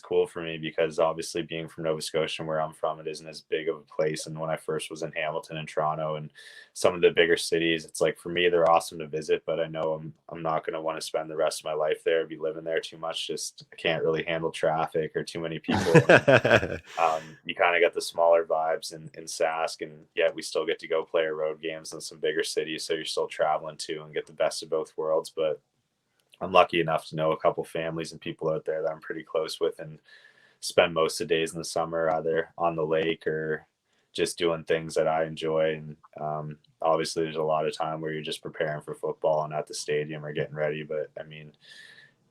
cool for me because obviously being from Nova Scotia, where I'm from, it isn't as big of a place. And when I first was in Hamilton and Toronto and some of the bigger cities, it's like for me they're awesome to visit, but I know I'm not going to want to spend the rest of my life there, be living there too much. Just I can't really handle traffic or too many people. You kind of get the smaller vibes in Sask, and yet we still get to go play our road games in some bigger cities. So you're still traveling too and get the best of both worlds. But I'm lucky enough to know a couple families and people out there that I'm pretty close with and spend most of the days in the summer either on the lake or just doing things that I enjoy. And obviously, there's a lot of time where you're just preparing for football and at the stadium or getting ready. But I mean,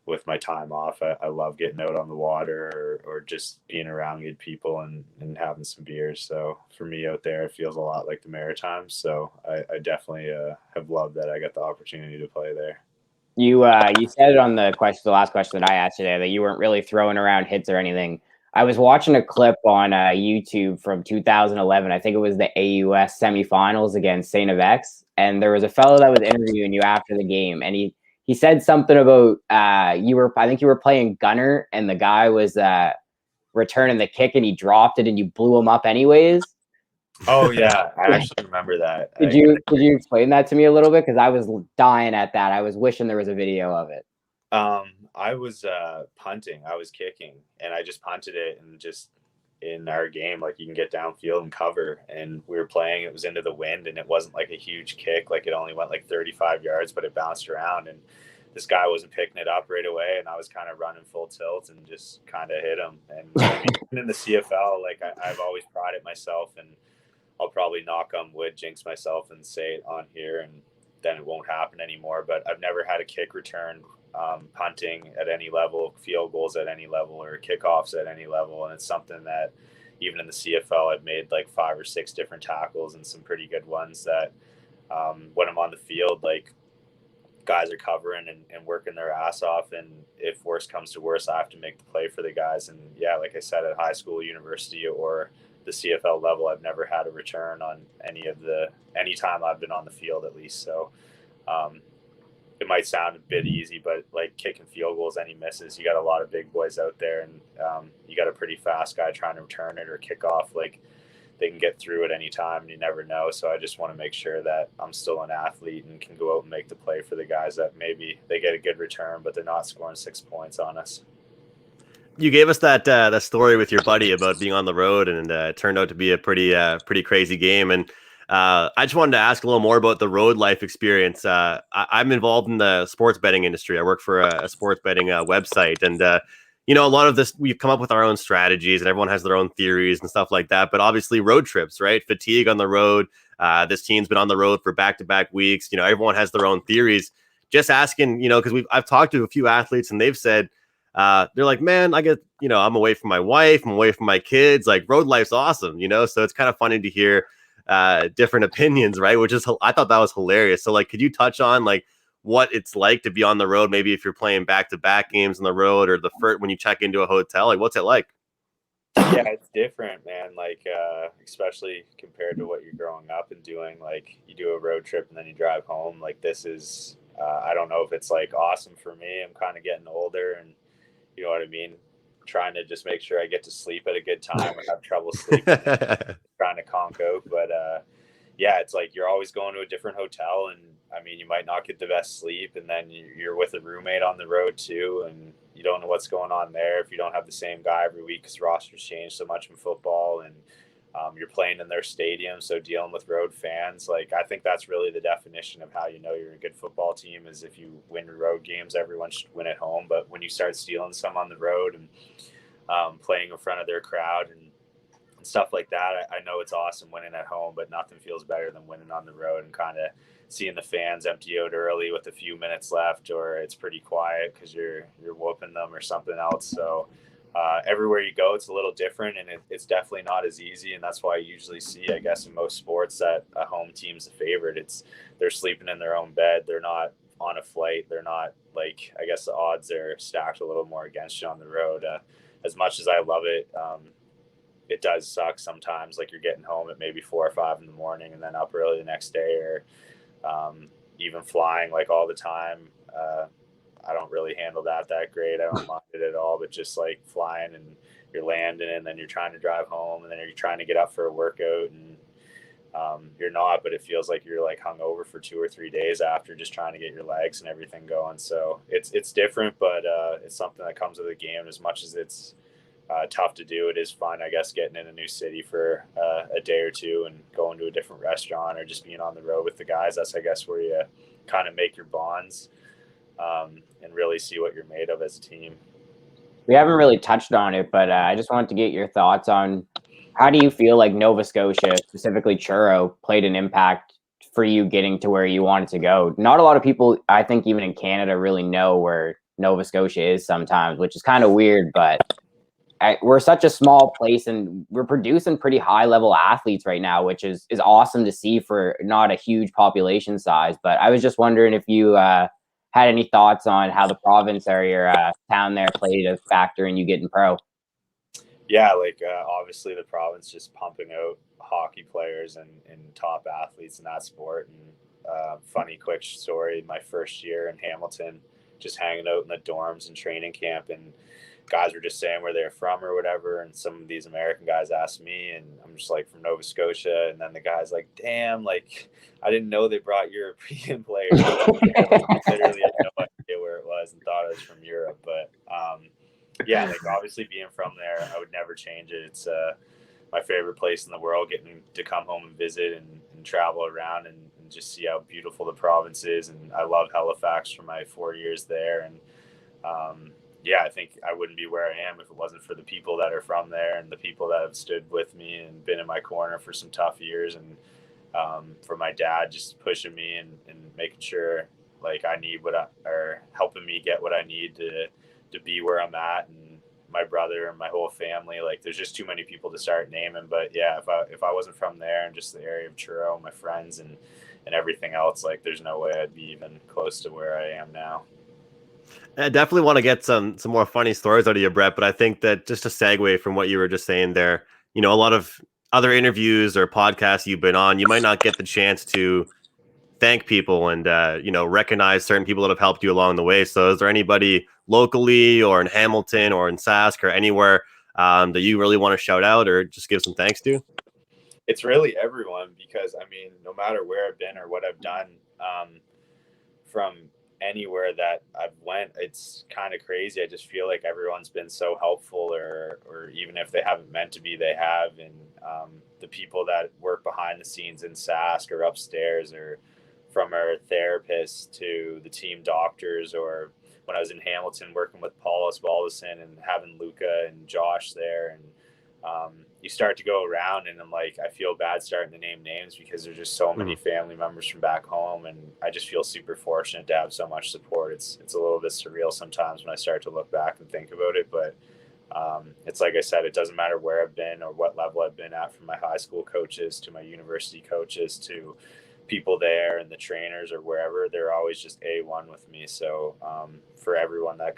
with my time off, I love getting out on the water or just being around good people and having some beers. So for me out there, it feels a lot like the Maritimes. So I definitely have loved that I got the opportunity to play there. You said it on the last question that I asked today, that you weren't really throwing around hits or anything. I was watching a clip on YouTube from 2011. I think it was the AUS semifinals against Saint FX, and there was a fellow that was interviewing you after the game, and he said something about I think you were playing gunner, and the guy was returning the kick, and he dropped it, and you blew him up anyways. Oh yeah, I actually remember that. Could you explain that to me a little bit? Because I was dying at that. I was wishing there was a video of it. I was punting. I was kicking, and I just punted it, and just in our game, like you can get downfield and cover, and we were playing. It was into the wind, and it wasn't like a huge kick. Like it only went like 35 yards, but it bounced around, and this guy wasn't picking it up right away, and I was kind of running full tilt and just kind of hit him. And I mean, in the CFL, like I've always prided myself, and I'll probably knock on wood, jinx myself, and say it on here, and then it won't happen anymore. But I've never had a kick return, punting at any level, field goals at any level, or kickoffs at any level. And it's something that even in the CFL, I've made like 5 or 6 different tackles and some pretty good ones that when I'm on the field, like guys are covering and working their ass off. And if worse comes to worse, I have to make the play for the guys. And yeah, like I said, at high school, university, or the CFL level, I've never had a return on any time I've been on the field, at least. So it might sound a bit easy, but like kicking field goals, any misses, you got a lot of big boys out there, and you got a pretty fast guy trying to return it or kick off. Like they can get through at any time, and you never know. So I just want to make sure that I'm still an athlete and can go out and make the play for the guys that maybe they get a good return, but they're not scoring 6 points on us. You gave us that story with your buddy about being on the road, and it turned out to be a pretty crazy game. And I just wanted to ask a little more about the road life experience. I'm involved in the sports betting industry. I work for a sports betting website, and a lot of this we've come up with our own strategies, and everyone has their own theories and stuff like that. But obviously, road trips, right? Fatigue on the road. This team's been on the road for back-to-back weeks. Everyone has their own theories. Just asking, because I've talked to a few athletes, and they've said. They're like, man, I get, I'm away from my wife, I'm away from my kids. Like road life's awesome, so it's kind of funny to hear different opinions, right? I thought that was hilarious. So like, could you touch on like what it's like to be on the road? Maybe if you're playing back-to-back games on the road, or the first when you check into a hotel, like what's it like? Yeah, it's different, man. Like, especially compared to what you're growing up and doing. Like, you do a road trip and then you drive home. Like, this is, I don't know if it's like awesome for me. I'm kind of getting older, and you know what I mean? Trying to just make sure I get to sleep at a good time. I have trouble sleeping, trying to conk out. But yeah, it's like you're always going to a different hotel. And I mean, you might not get the best sleep. And then you're with a roommate on the road too. And you don't know what's going on there if you don't have the same guy every week, because rosters change so much in football. And you're playing in their stadium, so dealing with road fans, like I think that's really the definition of how you know you're a good football team, is if you win road games. Everyone should win at home, but when you start stealing some on the road and playing in front of their crowd and stuff like that, I know it's awesome winning at home, but nothing feels better than winning on the road and kind of seeing the fans empty out early with a few minutes left, or it's pretty quiet because you're whooping them or something else. So everywhere you go, it's a little different, and it's definitely not as easy. And that's why you usually see, I guess, in most sports that a home team's the favorite. They're sleeping in their own bed. They're not on a flight. They're not like, I guess the odds are stacked a little more against you on the road. As much as I love it, it does suck sometimes. Like you're getting home at maybe 4 or 5 in the morning and then up early the next day, or even flying like all the time. I don't really handle that great. I don't mind it at all, but just like flying and you're landing and then you're trying to drive home and then you're trying to get up for a workout and you're not, but it feels like you're like hung over for 2 or 3 days after, just trying to get your legs and everything going. So it's different, but it's something that comes with the game. As much as it's tough to do, it is fun, I guess, getting in a new city for a day or two and going to a different restaurant or just being on the road with the guys. That's, I guess, where you kind of make your bonds and really see what you're made of as a team. We haven't really touched on it, but I just wanted to get your thoughts on how do you feel like Nova Scotia, specifically Truro, played an impact for you getting to where you wanted to go? Not a lot of people, I think, even in Canada, really know where Nova Scotia is sometimes, which is kind of weird, but we're such a small place and we're producing pretty high level athletes right now, which is awesome to see for not a huge population size. But I was just wondering if you had any thoughts on how the province or your town there played a factor in you getting pro. Yeah, like obviously the province just pumping out hockey players and top athletes in that sport. And funny quick story, my first year in Hamilton, just hanging out in the dorms and training camp, and guys were just saying where they're from or whatever. And some of these American guys asked me, and I'm just like, from Nova Scotia. And then the guy's like, damn, like, I didn't know they brought European players. I literally had no idea where it was and thought it was from Europe. But yeah, like obviously being from there, I would never change it. It's my favorite place in the world, getting to come home and visit and travel around and just see how beautiful the province is. And I love Halifax for my 4 years there. And yeah, I think I wouldn't be where I am if it wasn't for the people that are from there and the people that have stood with me and been in my corner for some tough years. And for my dad just pushing me and making sure like I need or helping me get what I need to be where I'm at, and my brother and my whole family. Like there's just too many people to start naming. But yeah, if I wasn't from there and just the area of Truro, my friends and everything else, like there's no way I'd be even close to where I am now. I definitely want to get some more funny stories out of you, Brett. But I think that just a segue from what you were just saying there, a lot of other interviews or podcasts you've been on, you might not get the chance to thank people and recognize certain people that have helped you along the way. So is there anybody locally or in Hamilton or in Sask or anywhere that you really want to shout out or just give some thanks to? It's really everyone, because I mean, no matter where I've been or what I've done, from anywhere that I've went, it's kind of crazy. I just feel like everyone's been so helpful, or even if they haven't meant to be, they have. And the people that work behind the scenes in Sask or upstairs, or from our therapists to the team doctors, or when I was in Hamilton working with Paulus Baldeson and having Luca and Josh there. And you start to go around, and I'm like, I feel bad starting to name names because there's just so many family members from back home, and I just feel super fortunate to have so much support. It's a little bit surreal sometimes when I start to look back and think about it, but it's like I said, it doesn't matter where I've been or what level I've been at, from my high school coaches to my university coaches to people there and the trainers or wherever, they're always just A1 with me. So for everyone that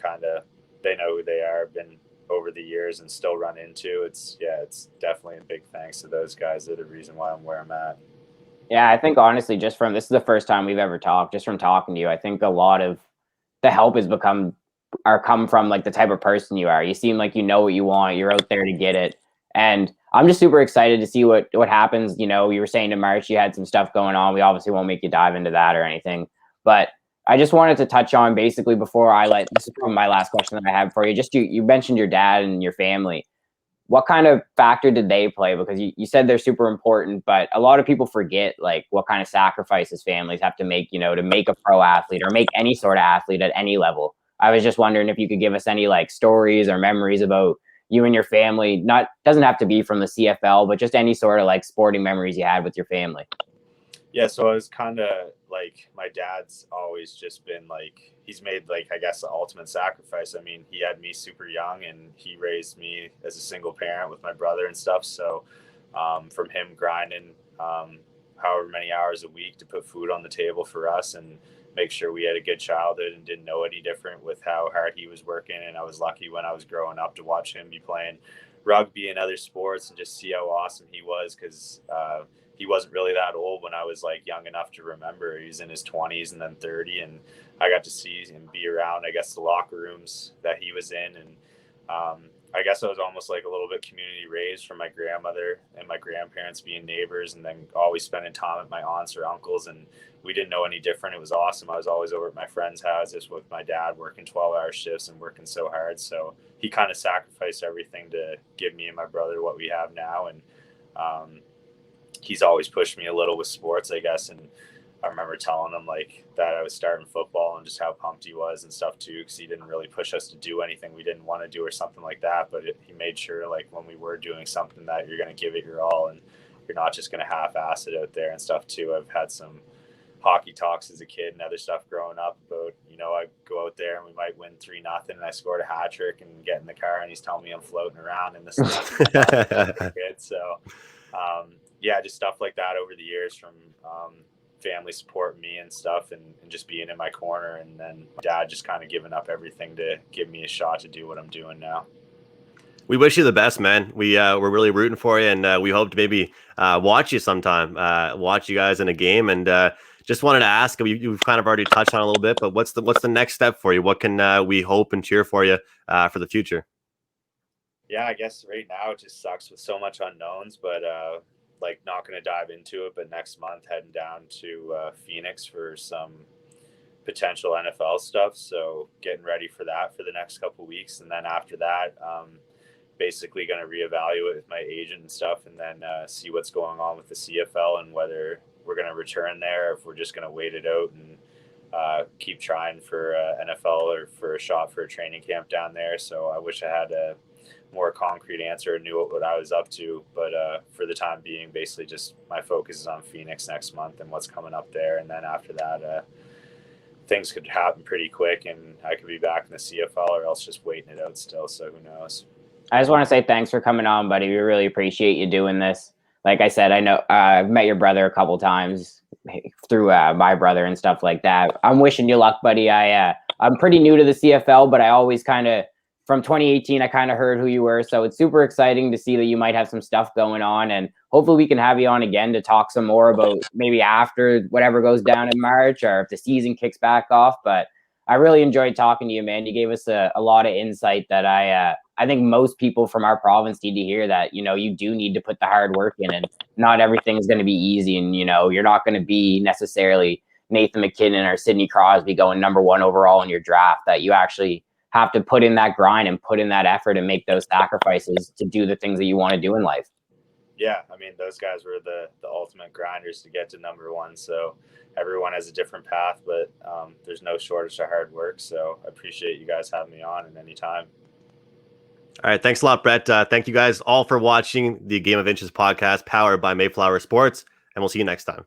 they know who they are, been over the years and still run into, it's definitely a big thanks to those guys. They're the reason why I'm where I'm at. Yeah, I think honestly, this is the first time we've ever talked. Just from talking to you, I think a lot of the help has come from like the type of person you are. You seem like you know what you want. You're out there to get it. And I'm just super excited to see what happens. You were saying in March you had some stuff going on. We obviously won't make you dive into that or anything. But I just wanted to touch on basically before this is probably my last question that I have for you. Just you mentioned your dad and your family. What kind of factor did they play? Because you said they're super important, but a lot of people forget like what kind of sacrifices families have to make, to make a pro athlete or make any sort of athlete at any level. I was just wondering if you could give us any like stories or memories about you and your family. Doesn't have to be from the CFL, but just any sort of like sporting memories you had with your family. Yeah, so I was kind of like, my dad's always just been like, he's made like, I guess, the ultimate sacrifice. I mean, he had me super young and he raised me as a single parent with my brother and stuff. So from him grinding however many hours a week to put food on the table for us and make sure we had a good childhood and didn't know any different with how hard he was working. And I was lucky when I was growing up to watch him be playing rugby and other sports and just see how awesome he was, because he wasn't really that old when I was like young enough to remember. He was in his 20s and then 30, and I got to see him be around, I guess, the locker rooms that he was in. And I guess I was almost like a little bit community raised from my grandmother and my grandparents being neighbors, and then always spending time at my aunts or uncles. And we didn't know any different. It was awesome. I was always over at my friends' houses with my dad, working 12-hour shifts and working so hard. So he kind of sacrificed everything to give me and my brother what we have now. And he's always pushed me a little with sports, I guess. And I remember telling him like that I was starting football and just how pumped he was and stuff too, because he didn't really push us to do anything we didn't want to do or something like that. But he made sure, like, when we were doing something, that you're going to give it your all and you're not just going to half-ass it out there and stuff too. I've had some hockey talks as a kid and other stuff growing up about, I go out there and we might win 3-0 and I scored a hat trick and get in the car and he's telling me I'm floating around in this. So yeah, just stuff like that over the years, from family supporting me and stuff, and just being in my corner, and then dad just kind of giving up everything to give me a shot to do what I'm doing now. We wish you the best, man. We're really rooting for you, and we hope to maybe watch you sometime, watch you guys in a game. And just wanted to ask, you've kind of already touched on a little bit, but what's the next step for you? What can we hope and cheer for you for the future? Yeah, I guess right now it just sucks with so much unknowns, but like, not going to dive into it. But next month, heading down to Phoenix for some potential NFL stuff. So getting ready for that for the next couple of weeks. And then after that, basically going to reevaluate with my agent and stuff, and then see what's going on with the CFL and whether we're going to return there, or if we're just going to wait it out and keep trying for NFL or for a shot for a training camp down there. So I wish I had a more concrete answer and knew what I was up to. But for the time being, basically just my focus is on Phoenix next month and what's coming up there. And then after that, things could happen pretty quick and I could be back in the CFL, or else just waiting it out still. So who knows? I just want to say thanks for coming on, buddy. We really appreciate you doing this. Like I said, I know I've met your brother a couple times through my brother and stuff like that. I'm wishing you luck, buddy. I'm pretty new to the CFL, but I always kind of, from 2018, I kind of heard who you were. So it's super exciting to see that you might have some stuff going on, and hopefully we can have you on again to talk some more about maybe after whatever goes down in March, or if the season kicks back off. But I really enjoyed talking to you, man. You gave us a lot of insight that I think most people from our province need to hear, that, you do need to put the hard work in, and not everything is going to be easy. And, you're not going to be necessarily Nathan McKinnon or Sidney Crosby going #1 overall in your draft. That you actually have to put in that grind and put in that effort and make those sacrifices to do the things that you want to do in life. Yeah, I mean, those guys were the ultimate grinders to get to #1. So everyone has a different path, but there's no shortage of hard work. So I appreciate you guys having me on at any time. All right. Thanks a lot, Brett. Thank you guys all for watching the Game of Inches podcast powered by Mayflower Sports, and we'll see you next time.